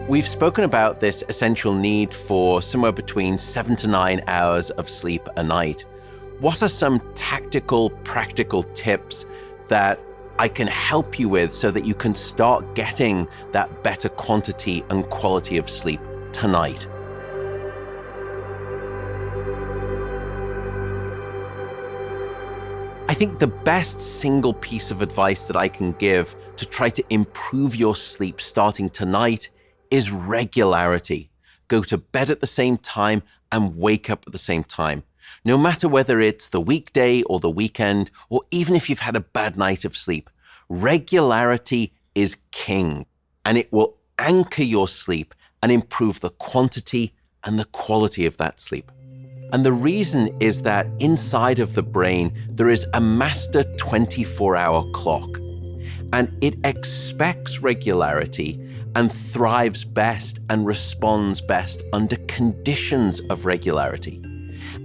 We've spoken about this essential need for somewhere between 7 to 9 hours of sleep a night. What are some tactical, practical tips that I can help you with so that you can start getting that better quantity and quality of sleep tonight? I think the best single piece of advice that I can give to try to improve your sleep starting tonight is regularity. Go to bed at the same time and wake up at the same time. No matter whether it's the weekday or the weekend, or even if you've had a bad night of sleep, regularity is king, and it will anchor your sleep and improve the quantity and the quality of that sleep. And the reason is that inside of the brain, there is a master 24-hour clock, and it expects regularity and thrives best and responds best under conditions of regularity.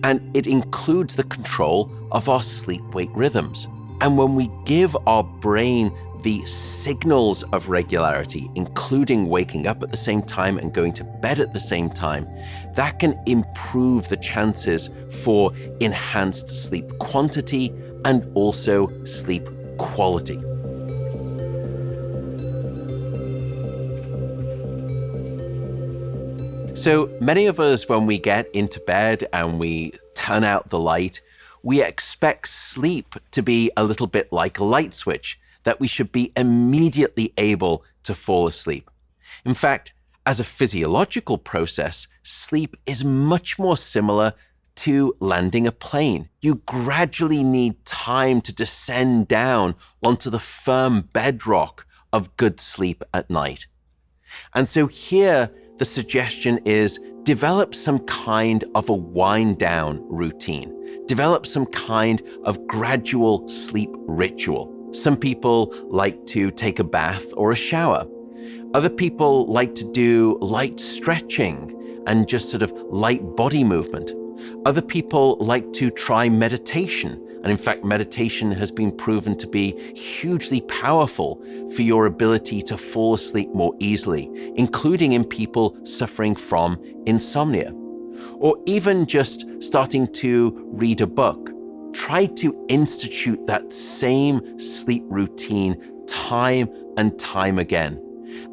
And it includes the control of our sleep-wake rhythms. And when we give our brain the signals of regularity, including waking up at the same time and going to bed at the same time, that can improve the chances for enhanced sleep quantity and also sleep quality. So many of us, when we get into bed and we turn out the light, we expect sleep to be a little bit like a light switch, that we should be immediately able to fall asleep. In fact, as a physiological process, sleep is much more similar to landing a plane. You gradually need time to descend down onto the firm bedrock of good sleep at night. And so here, the suggestion is develop some kind of a wind down routine. Develop some kind of gradual sleep ritual. Some people like to take a bath or a shower. Other people like to do light stretching and just sort of light body movement. Other people like to try meditation. And in fact, meditation has been proven to be hugely powerful for your ability to fall asleep more easily, including in people suffering from insomnia. Or even just starting to read a book. Try to institute that same sleep routine time and time again.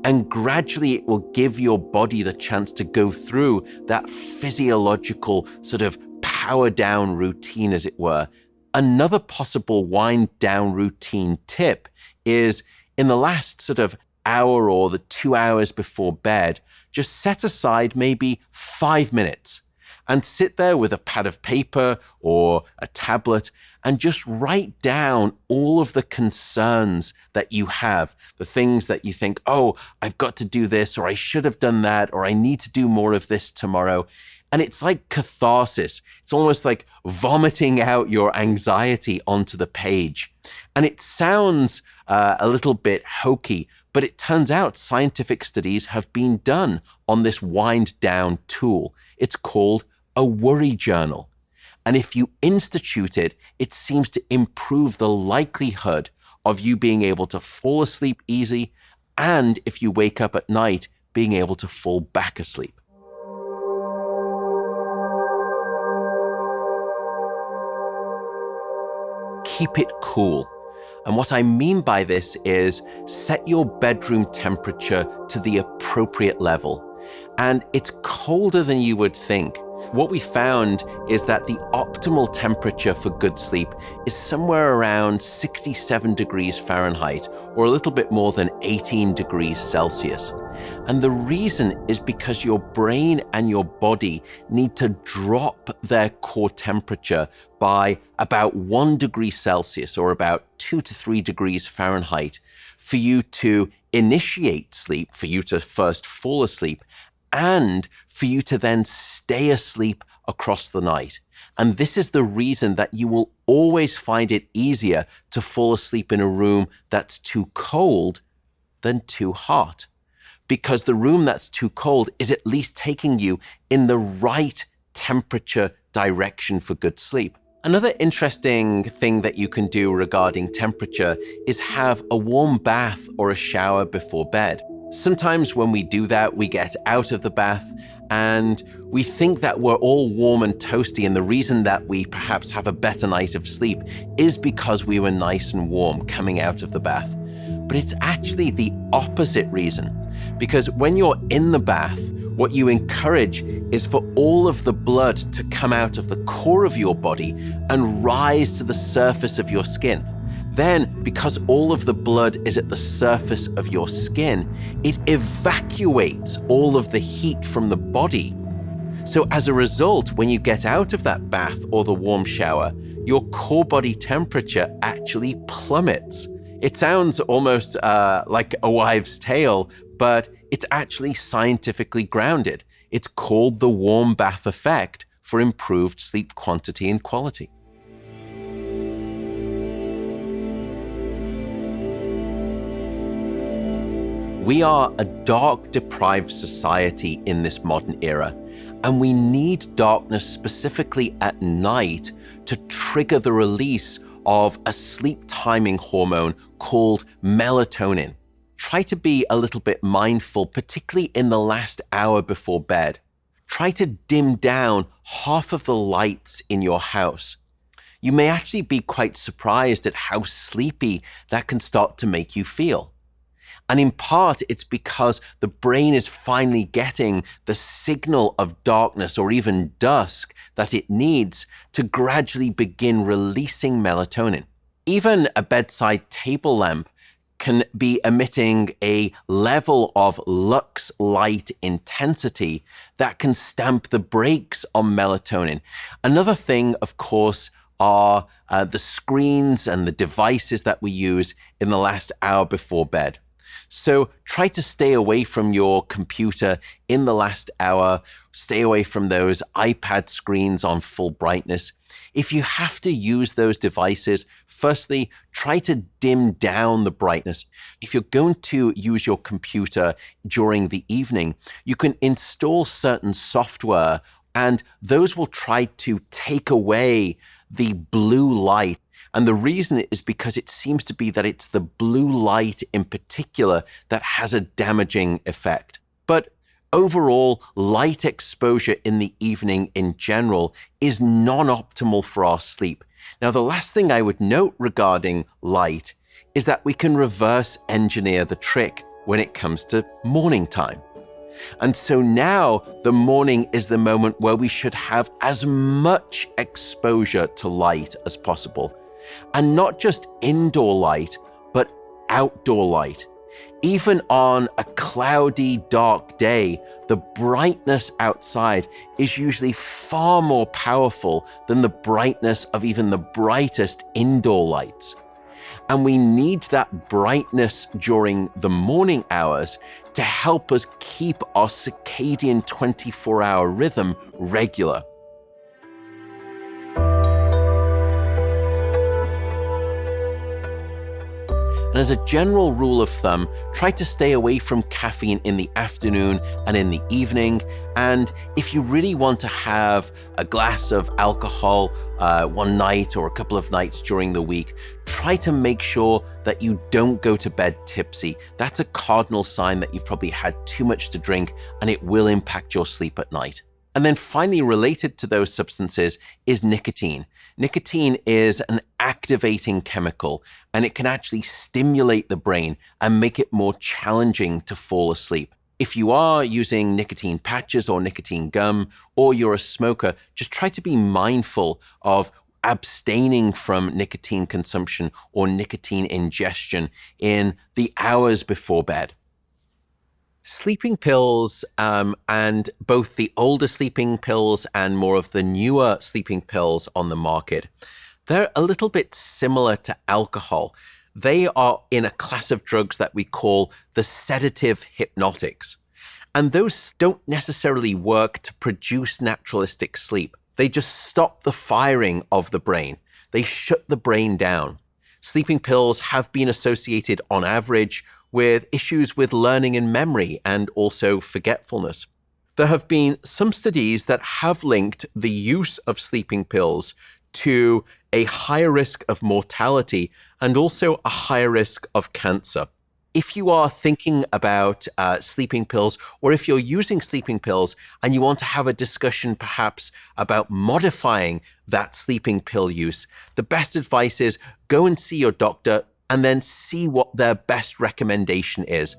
And gradually it will give your body the chance to go through that physiological sort of power down routine, as it were. Another possible wind down routine tip is in the last sort of hour or the 2 hours before bed, just set aside maybe 5 minutes and sit there with a pad of paper or a tablet and just write down all of the concerns that you have, the things that you think, oh, I've got to do this, or I should have done that, or I need to do more of this tomorrow. And it's like catharsis. It's almost like vomiting out your anxiety onto the page. And it sounds a little bit hokey, but it turns out scientific studies have been done on this wind down tool. It's called a worry journal. And if you institute it, it seems to improve the likelihood of you being able to fall asleep easy, and if you wake up at night, being able to fall back asleep. Keep it cool. And what I mean by this is set your bedroom temperature to the appropriate level. And it's colder than you would think. What we found is that the optimal temperature for good sleep is somewhere around 67 degrees Fahrenheit, or a little bit more than 18 degrees Celsius. And the reason is because your brain and your body need to drop their core temperature by about 1 degree Celsius, or about 2 to 3 degrees Fahrenheit, for you to initiate sleep, for you to first fall asleep, and for you to then stay asleep across the night. And this is the reason that you will always find it easier to fall asleep in a room that's too cold than too hot. Because the room that's too cold is at least taking you in the right temperature direction for good sleep. Another interesting thing that you can do regarding temperature is have a warm bath or a shower before bed. Sometimes when we do that, we get out of the bath and we think that we're all warm and toasty, and the reason that we perhaps have a better night of sleep is because we were nice and warm coming out of the bath. But it's actually the opposite reason, because when you're in the bath, what you encourage is for all of the blood to come out of the core of your body and rise to the surface of your skin. Then, because all of the blood is at the surface of your skin, it evacuates all of the heat from the body. So as a result, when you get out of that bath or the warm shower, your core body temperature actually plummets. It sounds almost like a wives' tale, but it's actually scientifically grounded. It's called the warm bath effect for improved sleep quantity and quality. We are a dark-deprived society in this modern era, and we need darkness specifically at night to trigger the release of a sleep timing hormone called melatonin. Try to be a little bit mindful, particularly in the last hour before bed. Try to dim down half of the lights in your house. You may actually be quite surprised at how sleepy that can start to make you feel. And in part, it's because the brain is finally getting the signal of darkness or even dusk that it needs to gradually begin releasing melatonin. Even a bedside table lamp can be emitting a level of lux light intensity that can stamp the brakes on melatonin. Another thing, of course, are the screens and the devices that we use in the last hour before bed. So try to stay away from your computer in the last hour. Stay away from those iPad screens on full brightness. If you have to use those devices, firstly, try to dim down the brightness. If you're going to use your computer during the evening, you can install certain software, and those will try to take away the blue light. And the reason is because it seems to be that it's the blue light in particular that has a damaging effect. But overall, light exposure in the evening in general is non-optimal for our sleep. Now, the last thing I would note regarding light is that we can reverse engineer the trick when it comes to morning time. And so now the morning is the moment where we should have as much exposure to light as possible. And not just indoor light, but outdoor light. Even on a cloudy, dark day, the brightness outside is usually far more powerful than the brightness of even the brightest indoor lights. And we need that brightness during the morning hours to help us keep our circadian 24-hour rhythm regular. And as a general rule of thumb, try to stay away from caffeine in the afternoon and in the evening. And if you really want to have a glass of alcohol one night or a couple of nights during the week, try to make sure that you don't go to bed tipsy. That's a cardinal sign that you've probably had too much to drink, and it will impact your sleep at night. And then finally, related to those substances is nicotine. Nicotine is an activating chemical, and it can actually stimulate the brain and make it more challenging to fall asleep. If you are using nicotine patches or nicotine gum, or you're a smoker, just try to be mindful of abstaining from nicotine consumption or nicotine ingestion in the hours before bed. Sleeping pills, and both the older sleeping pills and more of the newer sleeping pills on the market, they're a little bit similar to alcohol. They are in a class of drugs that we call the sedative hypnotics. And those don't necessarily work to produce naturalistic sleep. They just stop the firing of the brain. They shut the brain down. Sleeping pills have been associated on average with issues with learning and memory and also forgetfulness. There have been some studies that have linked the use of sleeping pills to a higher risk of mortality and also a higher risk of cancer. If you are thinking about sleeping pills, or if you're using sleeping pills and you want to have a discussion perhaps about modifying that sleeping pill use, the best advice is go and see your doctor and then see what their best recommendation is.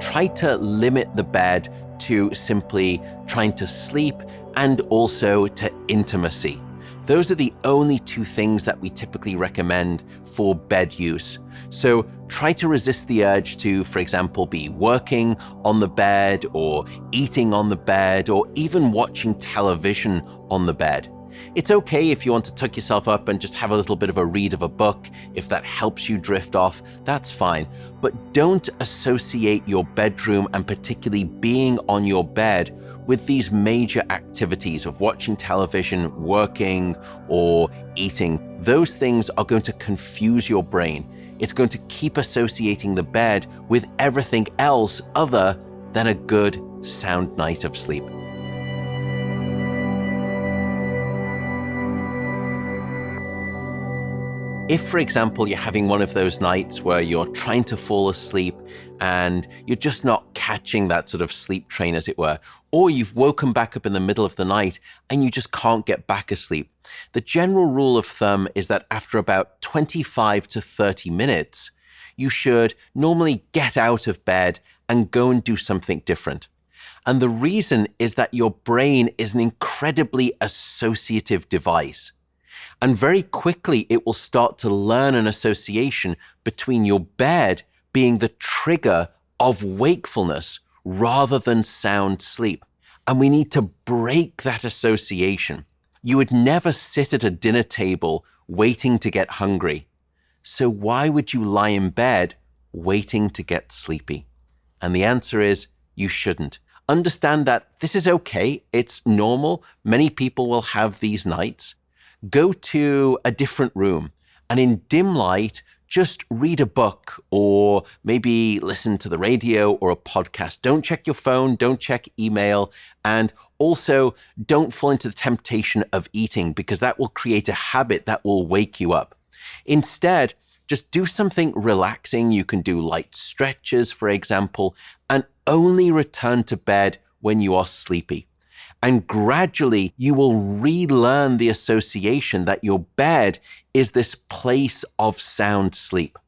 Try to limit the bed to simply trying to sleep and also to intimacy. Those are the only two things that we typically recommend for bed use. So try to resist the urge to, for example, be working on the bed or eating on the bed or even watching television on the bed. It's okay if you want to tuck yourself up and just have a little bit of a read of a book. If that helps you drift off, that's fine. But don't associate your bedroom and particularly being on your bed with these major activities of watching television, working, or eating. Those things are going to confuse your brain. It's going to keep associating the bed with everything else other than a good, sound night of sleep. If, for example, you're having one of those nights where you're trying to fall asleep and you're just not catching that sort of sleep train, as it were, or you've woken back up in the middle of the night and you just can't get back asleep, the general rule of thumb is that after about 25 to 30 minutes, you should normally get out of bed and go and do something different. And the reason is that your brain is an incredibly associative device. And very quickly, it will start to learn an association between your bed being the trigger of wakefulness rather than sound sleep. And we need to break that association. You would never sit at a dinner table waiting to get hungry. So why would you lie in bed waiting to get sleepy? And the answer is you shouldn't. Understand that this is okay. It's normal. Many people will have these nights. Go to a different room and in dim light, just read a book or maybe listen to the radio or a podcast. Don't check your phone, don't check email, and also don't fall into the temptation of eating because that will create a habit that will wake you up. Instead, just do something relaxing. You can do light stretches, for example, and only return to bed when you are sleepy. And gradually, you will relearn the association that your bed is this place of sound sleep.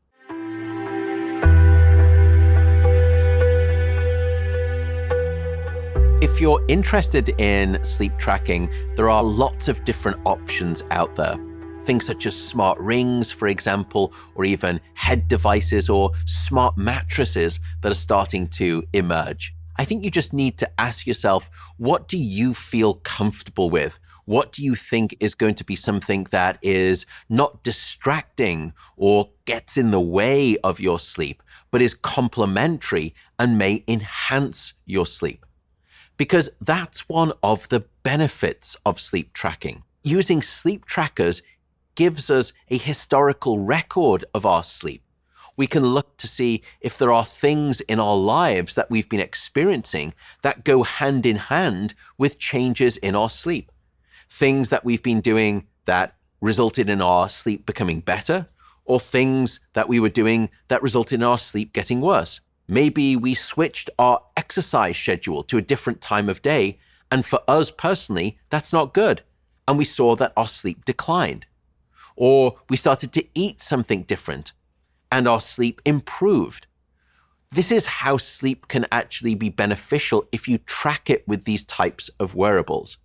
If you're interested in sleep tracking, there are lots of different options out there. Things such as smart rings, for example, or even head devices or smart mattresses that are starting to emerge. I think you just need to ask yourself, what do you feel comfortable with? What do you think is going to be something that is not distracting or gets in the way of your sleep, but is complementary and may enhance your sleep? Because that's one of the benefits of sleep tracking. Using sleep trackers gives us a historical record of our sleep. We can look to see if there are things in our lives that we've been experiencing that go hand in hand with changes in our sleep. Things that we've been doing that resulted in our sleep becoming better, or things that we were doing that resulted in our sleep getting worse. Maybe we switched our exercise schedule to a different time of day, and for us personally, that's not good. And we saw that our sleep declined. Or we started to eat something different, and our sleep improved. This is how sleep can actually be beneficial if you track it with these types of wearables.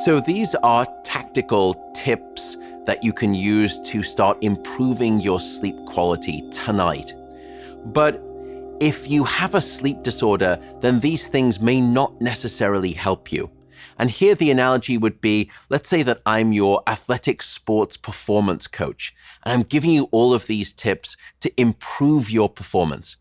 So these are tactical tips that you can use to start improving your sleep quality tonight. But if you have a sleep disorder, then these things may not necessarily help you. And here the analogy would be, let's say that I'm your athletic sports performance coach, and I'm giving you all of these tips to improve your performance.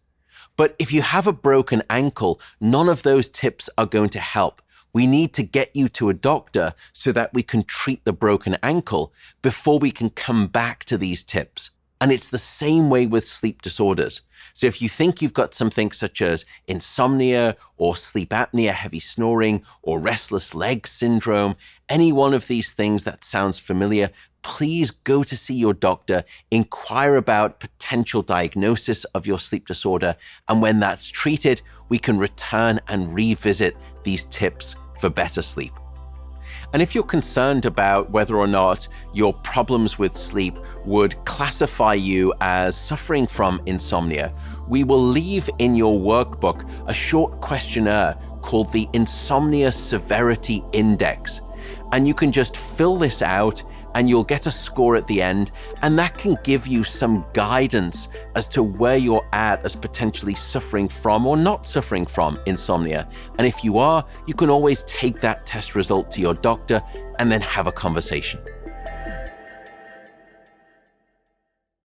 But if you have a broken ankle, none of those tips are going to help. We need to get you to a doctor so that we can treat the broken ankle before we can come back to these tips. And it's the same way with sleep disorders. So if you think you've got something such as insomnia or sleep apnea, heavy snoring, or restless leg syndrome, any one of these things that sounds familiar, please go to see your doctor, inquire about potential diagnosis of your sleep disorder, and when that's treated, we can return and revisit these tips for better sleep. And if you're concerned about whether or not your problems with sleep would classify you as suffering from insomnia, we will leave in your workbook a short questionnaire called the Insomnia Severity Index. And you can just fill this out and you'll get a score at the end, and that can give you some guidance as to where you're at as potentially suffering from or not suffering from insomnia. And if you are, you can always take that test result to your doctor and then have a conversation.